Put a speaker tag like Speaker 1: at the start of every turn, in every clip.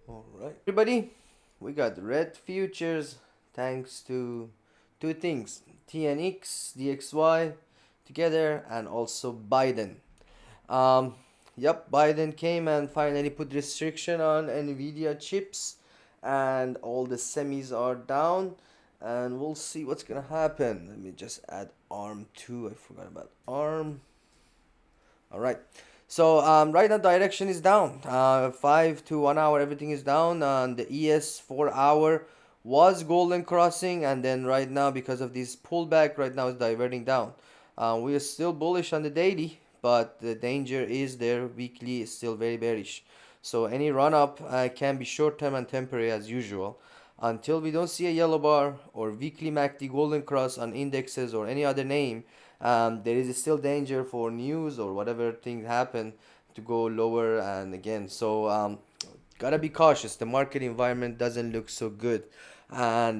Speaker 1: All right, everybody, we got red futures thanks to two things: TNX, DXY together, and also Biden. Um, yep, Biden came and finally put restriction on Nvidia chips, and all the semis are down. And we'll see what's gonna happen. Let me just add ARM too. I forgot about ARM. All right. So right now direction is down. 5 to 1 hour, everything is down. And the ES 4 hour was golden crossing, and then right now because of this pullback, right now it's diverting down. We are still bullish on the daily, but the danger is there. Weekly is still very bearish. So any run up can be short term and temporary as usual. Until we don't see a yellow bar or weekly MACD golden cross on indexes or any other name, there is still danger for news or whatever thing happen to go lower and again. So gotta be cautious. The market environment doesn't look so good, and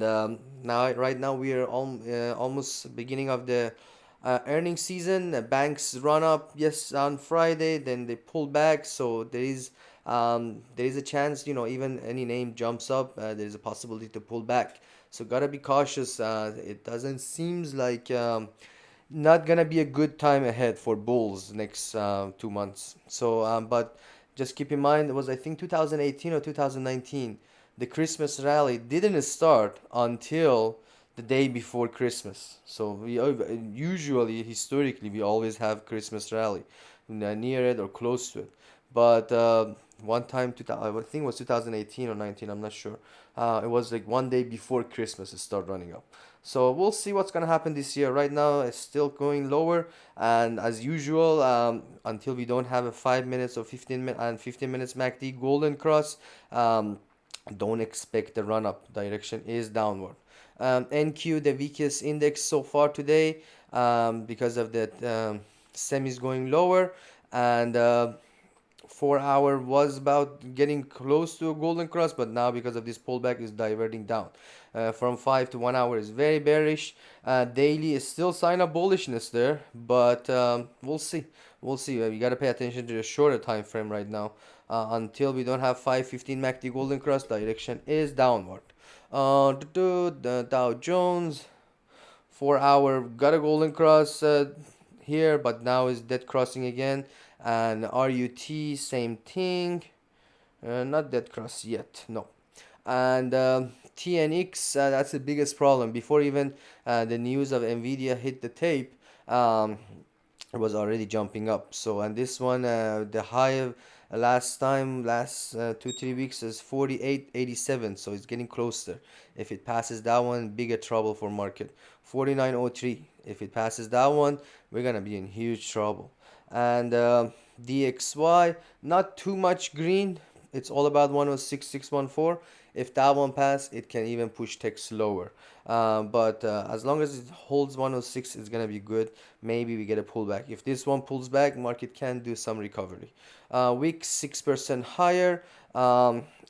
Speaker 1: now right now we are almost beginning of the earnings season. Banks run up yes on Friday, then they pull back. So there is a chance, even any name jumps up, there is a possibility to pull back. So gotta be cautious. It doesn't seems like not gonna be a good time ahead for bulls next 2 months. So, but just keep in mind, it was I think 2018 or 2019. The Christmas rally didn't start until the day before Christmas. So usually, historically, we always have Christmas rally near it or close to it. But one time, I think it was 2018 or 19. I'm not sure. It was like one day before Christmas it started running up. So we'll see what's gonna happen this year. Right now, it's still going lower, and as usual, until we don't have a 5 minutes or 15 minutes MACD golden cross, um, don't expect the run up. Direction is downward. NQ, the weakest index so far today, because of that semis going lower, and 4 hour was about getting close to a golden cross, but now because of this pullback is diverting down. From 5 to 1 hour is very bearish. Daily is still sign of bullishness there, but we'll see. We'll see. We gotta pay attention to the shorter time frame right now. Until we don't have 515 MACD golden cross, direction is downward. The Dow Jones 4 hour got a golden cross here, but now is dead crossing again. And RUT same thing, not dead cross yet, no. And TNX, that's the biggest problem. Before even the news of Nvidia hit the tape, it was already jumping up. So and this one, the high last 2 3 weeks is 48.87, so it's getting closer. If it passes that one, bigger trouble for market. 49.03, if it passes that one, we're gonna be in huge trouble. And DXY, not too much green. It's all about 106,614. If that one pass, it can even push text lower. But as long as it holds 106, it's gonna be good. Maybe we get a pullback. If this one pulls back, market can do some recovery. Wick 6% higher.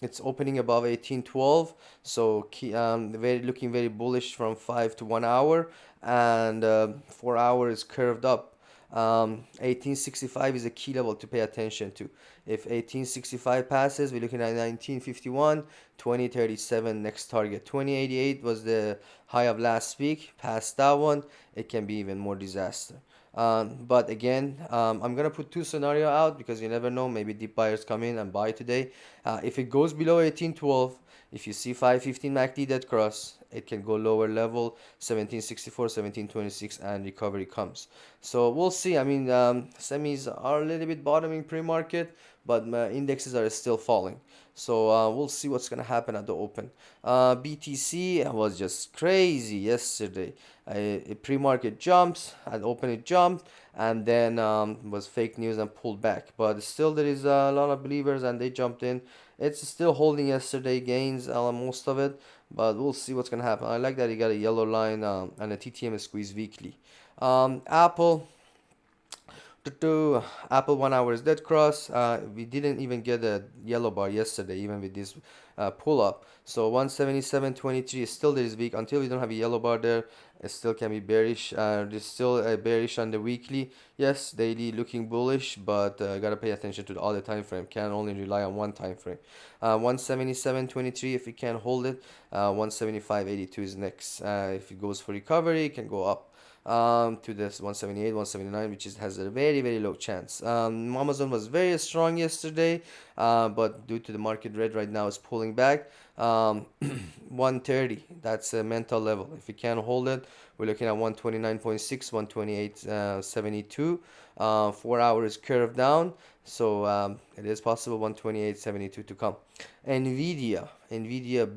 Speaker 1: It's opening above 1812, so very looking very bullish from 5 to 1 hour, and 4 hour is curved up. 1865 is a key level to pay attention to. If 1865 passes, we're looking at 1951, 2037 next target. 2088 was the high of last week. Past that one, it can be even more disaster. But again, I'm gonna put two scenario out because you never know. Maybe deep buyers come in and buy today. If it goes below 1812, if you see 515 MACD dead cross, it can go lower level 1764, 1726, and recovery comes. So we'll see. I mean, semis are a little bit bottoming pre-market, but indexes are still falling. So we'll see what's gonna happen at the open. BTC was just crazy yesterday. Pre-market jumps, at open it jumped, and then was fake news and pulled back. But still, there is a lot of believers, and they jumped in. It's still holding yesterday gains, most of it, but we'll see what's gonna happen. I like that he got a yellow line and a TTM squeeze weekly. Apple Apple 1 hour is dead cross. We didn't even get a yellow bar yesterday, even with this pull up. So 177.23 is still this week until we don't have a yellow bar there. It still can be bearish. There's still a bearish on the weekly. Yes, daily looking bullish, but gotta pay attention to the other time frame. Can't only rely on one time frame. 177.23 if we can hold it. 175.82 is next. If it goes for recovery, it can go up to this 178, 179, which has a very, very low chance. Amazon was very strong yesterday, but due to the market red right now is pulling back. 130, that's a mental level. If we can hold it, we're looking at 129.6, 128.72. 4 hours curve down, so it is possible 128.72 to come. Nvidia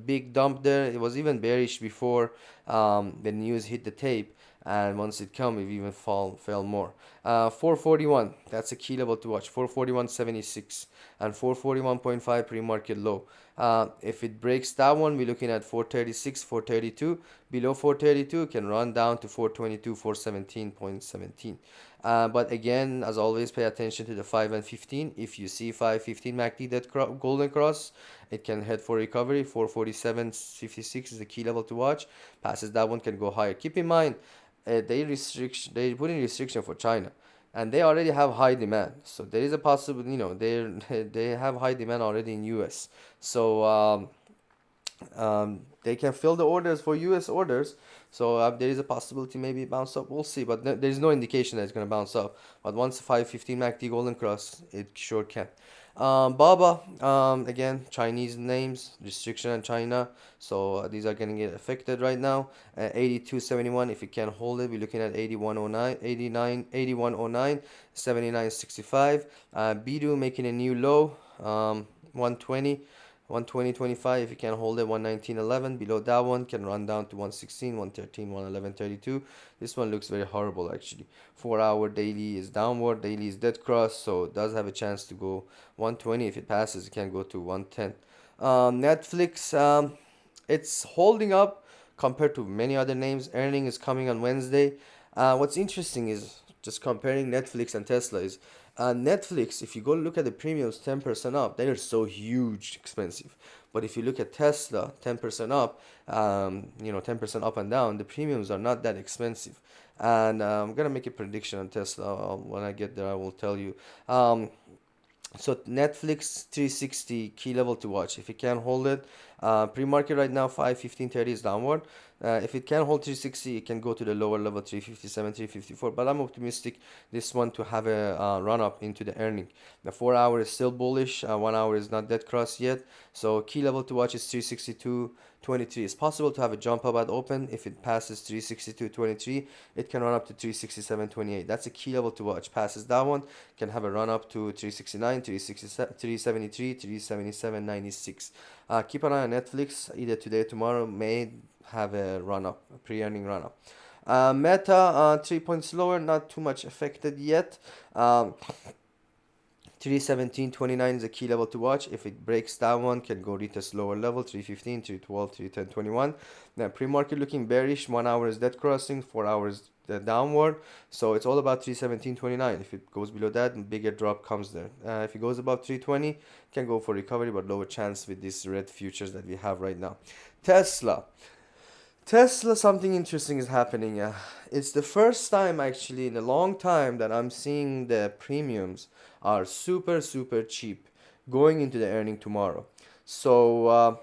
Speaker 1: big dump there. It was even bearish before the news hit the tape, and once it come it even fell more. 441, that's a key level to watch. 441.76 and 441.5 pre-market low. If it breaks that one, we're looking at 436, 432. Below 432 can run down to 422, 417.17. But again, as always, pay attention to the 5 and 15. If you see 515 MACD that golden cross, it can head for recovery. 447.56 is the key level to watch. Passes that one, can go higher. Keep in mind, they put in restriction for China, and they already have high demand. So there is a possible, they have high demand already in US. So they can fill the orders for US orders. So there is a possibility maybe it bounce up. We'll see, but there's no indication that it's gonna bounce up. But once 515 MACD golden cross, it sure can. Baba, again, Chinese names, restriction on China, so these are going to get affected right now. 82.71, if you can hold it, we're looking at 81.09, 81.09, 79.65. Bidu making a new low, 120. 120.25 if you can hold it. 119.11 below that one can run down to 116, 113, 111.32. This one looks very horrible actually. 4 hour daily is downward, daily is dead cross, so it does have a chance to go 120. If it passes, it can go to 110. Netflix, it's holding up compared to many other names. Earning is coming on Wednesday. What's interesting is just comparing Netflix and Tesla is Netflix, if you go look at the premiums 10% up, they are so huge expensive. But if you look at Tesla, 10% up, 10% up and down, the premiums are not that expensive. And I'm gonna make a prediction on Tesla. When I get there, I will tell you. So Netflix 360 key level to watch. If it can hold it, pre-market right now 515.30 is downward. If it can hold 360, it can go to the lower level 357, 354. But I'm optimistic this one to have a run up into the earning. The 4 hour is still bullish. 1 hour is not dead cross yet. So key level to watch is 362.23. It's possible to have a jump up at open. If it passes 362.23, it can run up to 367.28. That's a key level to watch. Passes that one, can have a run up to 369, 367, 373, 377.96. Keep an eye on Netflix. Either today or tomorrow may have a run up, a pre-earning run up. Meta, 3 points lower, not too much affected yet. 317.29 is a key level to watch. If it breaks that one, can go retest lower level 315, 312, 310.21. Now pre-market looking bearish. 1 hour is dead crossing, 4 hours downward. So it's all about 317.29. If it goes below that, bigger drop comes there. If it goes above 320, can go for recovery, but lower chance with these red futures that we have right now. Tesla, something interesting is happening. It's the first time actually in a long time that I'm seeing the premiums are super, super cheap going into the earning tomorrow. So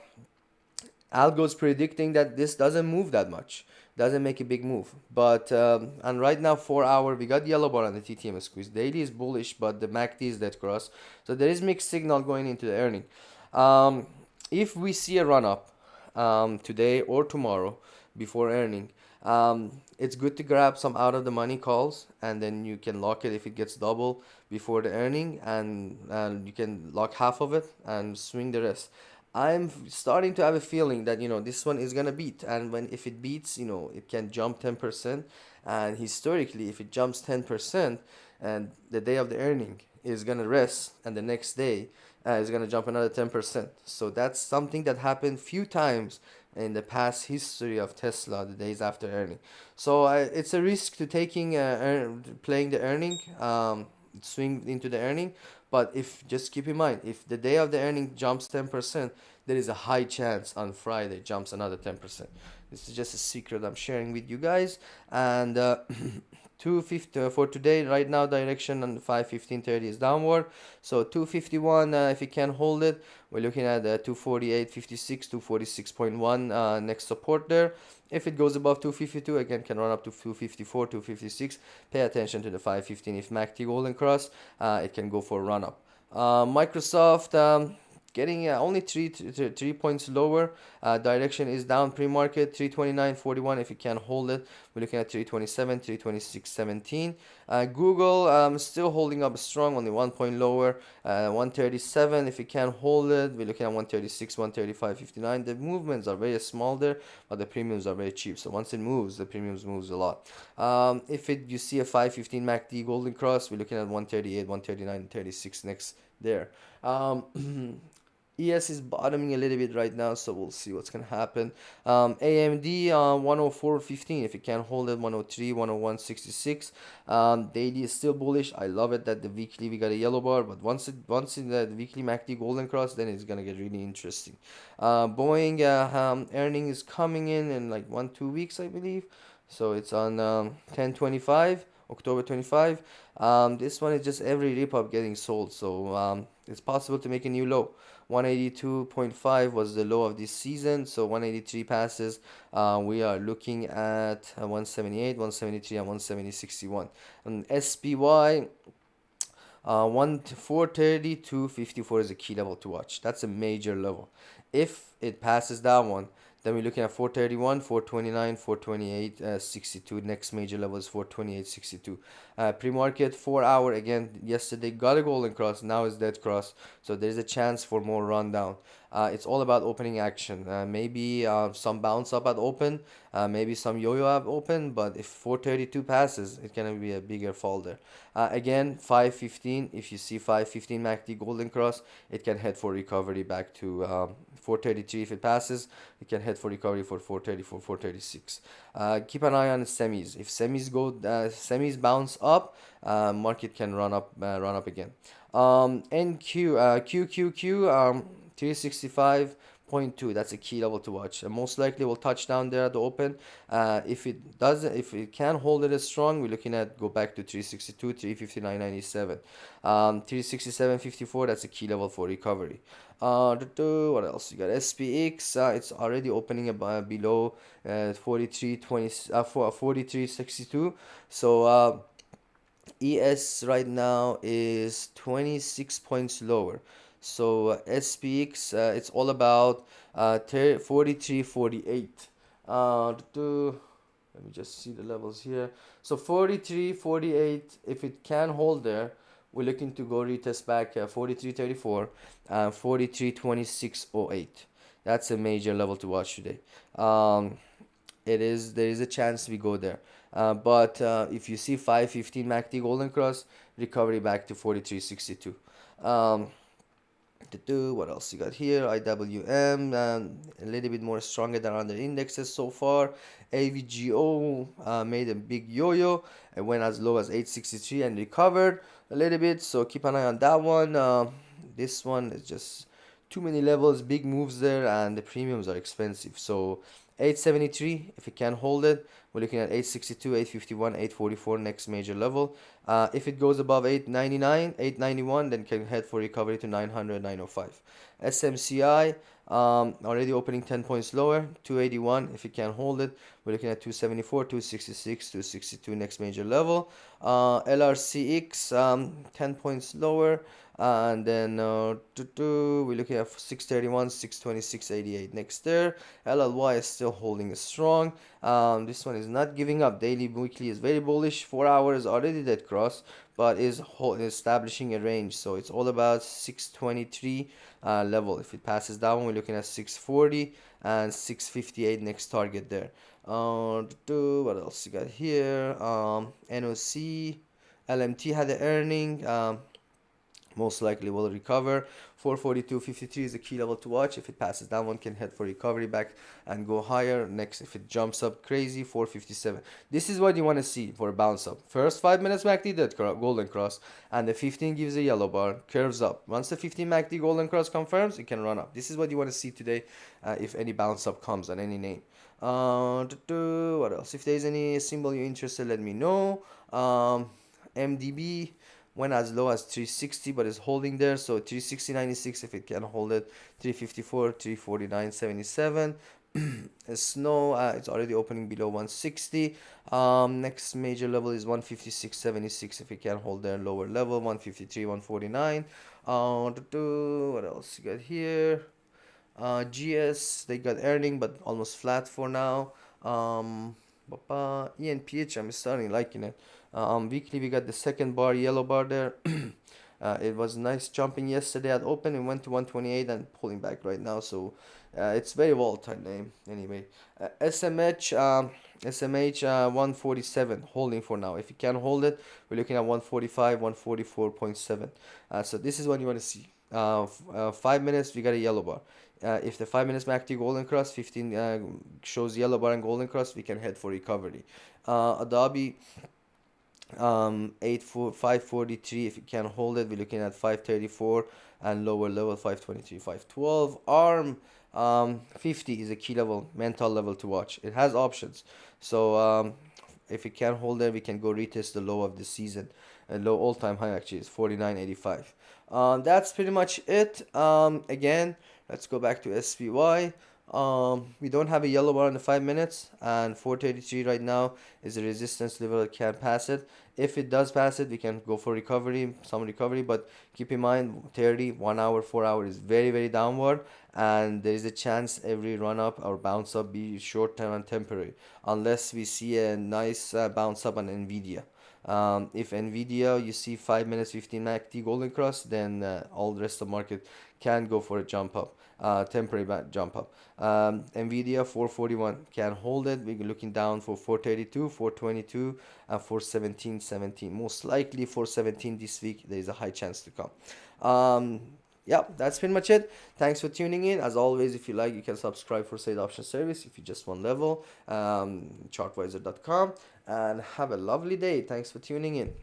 Speaker 1: Algo's predicting that this doesn't move that much, doesn't make a big move. But and right now 4 hour we got yellow bar on the TTM squeeze. Daily is bullish, but the MACD is dead cross. So there is mixed signal going into the earning. If we see a run up today or tomorrow before earning, it's good to grab some out of the money calls, and then you can lock it if it gets double before the earning, and you can lock half of it and swing the rest. I'm starting to have a feeling that this one is gonna beat, and if it beats, it can jump 10%, and historically if it jumps 10% and the day of the earning is gonna rest, and the next day It's gonna jump another 10%. So that's something that happened few times in the past history of Tesla, the days after earning. So it's a risk to taking playing the earning, swing into the earning. But if just keep in mind, if the day of the earning jumps 10%, there is a high chance on Friday jumps another 10%. This is just a secret I'm sharing with you guys. And 250 for today right now, direction on 5:15:30 is downward, so 251, if you can hold it, we're looking at 248.56, 246.1 next support there. If it goes above 252, again can run up to 254, 256. Pay attention to the 515. If MACD golden cross, it can go for a run up. Microsoft, getting only 3 points lower. Direction is down pre-market 329.41. If you can hold it, we're looking at 327, 326.17. Google, still holding up strong, only 1 point lower, 137. If you can hold it, we're looking at 136, 135.59. The movements are very small there, but the premiums are very cheap. So once it moves, the premiums moves a lot. If it you see a 515 MACD golden cross, we're looking at 138, 139, 36 next there. ES is bottoming a little bit right now, so we'll see what's gonna happen. AMD 104.15. If you can hold it, 103, 101.66. Daily is still bullish. I love it that the weekly we got a yellow bar, but once in the weekly MACD golden cross, then it's gonna get really interesting. Boeing earning is coming in like 1 2 weeks, I believe. So it's on 10/25. October 25. This one is just every rip up getting sold, so it's possible to make a new low. 182.5 was the low of this season, so 183 passes. We are looking at 178, 173, and 170.61. And SPY, 430 to 54 is a key level to watch. That's a major level. If it passes that one, then we're looking at 431, 429, 428, 62. Next major level is 428, 62. Pre-market 4 hour again. Yesterday got a golden cross. Now is dead cross. So there's a chance for more rundown. It's all about opening action. Maybe some bounce up at open. Maybe some yo-yo at open. But if 432 passes, it's gonna be a bigger fall there. Again, 515. If you see 515 MACD golden cross, it can head for recovery back to 433. If it passes, it can head for recovery for 434, 436. Keep an eye on semis. If semis bounce up, market can run up again. NQ, QQQ, 365.2. That's a key level to watch. Most likely will touch down there at the open. If it doesn't, if it can hold it as strong, we're looking at go back to 362, 359.97. 367.54. That's a key level for recovery. What else? You got SPX. It's already opening below 43.20, 43.62. So ES right now is 26 points lower. So SPX, it's all about 43.48. Let me just see the levels here. So 43.48, if it can hold there, we're looking to go retest back 43.34 and 43.26.08. That's a major level to watch today. There is a chance we go there. But if you see 515 MACD golden cross, recovery back to 43.62. What else you got here? IWM, a little bit more stronger than other indexes so far. AVGO made a big yo-yo. It went as low as 863 and recovered a little bit, so keep an eye on that one. This one is just too many levels, big moves there, and the premiums are expensive. So 873, if you can hold it, we're looking at 862, 851, 844 next major level. If it goes above 899, 891, then can head for recovery to 900, 905. SMCI, already opening 10 points lower, 281. If you can hold it, we're looking at 274, 266, 262 next major level. LRCX, 10 points lower. And then we're looking at 631, 626, 88 next there. LLY is still holding strong. This one is not giving up. Daily, weekly is very bullish. 4 hours already dead cross, but is establishing a range. So it's all about 623 level. If it passes that one, we're looking at 640 and 658 next target there. What else you got here? NOC, LMT had the earning. Most likely will recover 442.53 is a key level to watch. If it passes that one, can head for recovery back and go higher. Next, if it jumps up crazy, 457. This is what you want to see for a bounce up. First 5 minutes MACD, that golden cross, and the 15 gives a yellow bar, curves up. Once the 15 MACD golden cross confirms, it can run up. This is what you want to see today if any bounce up comes on any name. What else? If there's any symbol you're interested, let me know. MDB went as low as 360 but is holding there, so 360.96 if it can hold it, 354, 349.77. Snow, it's already opening below 160. Next major level is 156.76 if it can hold there. Lower level 153, 149. What else you got here? GS, they got earning but almost flat for now. ENPH, I'm starting liking it. Weekly, we got the second bar, yellow bar there. It was nice jumping yesterday at open. It went to 128 and pulling back right now. So it's very volatile name. Anyway, SMH 147 holding for now. If you can hold it, we're looking at 145, 144.7. So this is what you want to see. 5 minutes, we got a yellow bar. If the 5 minutes MACD golden cross 15 shows yellow bar and golden cross, we can head for recovery. Adobe 543, if you can hold it, we're looking at 534 and lower level 523, 512. ARM 50 is a key level, mental level to watch. It has options, so if it can hold it, we can go retest the low of the season, and low all-time high actually is 49.85. That's pretty much it. Again, let's go back to SPY. We don't have a yellow bar in the 5 minutes, and 433 right now is a resistance level that can't pass it. If it does pass it, we can go for recovery, some recovery, but keep in mind 30, 1 hour, 4 hour is very, very downward, and there is a chance every run up or bounce up be short term and temporary, unless we see a nice bounce up on Nvidia. If Nvidia you see 5 minutes 15 MACD golden cross, then all the rest of the market can go for a jump up, temporary jump up. Nvidia 441 can hold it. We're looking down for 432, 422, and 417.17. Most likely 417 this week. There is a high chance to come. Yeah, that's pretty much it. Thanks for tuning in. As always, if you like, you can subscribe for Said Option Service if you just want level. Chartvisor.com, and have a lovely day. Thanks for tuning in.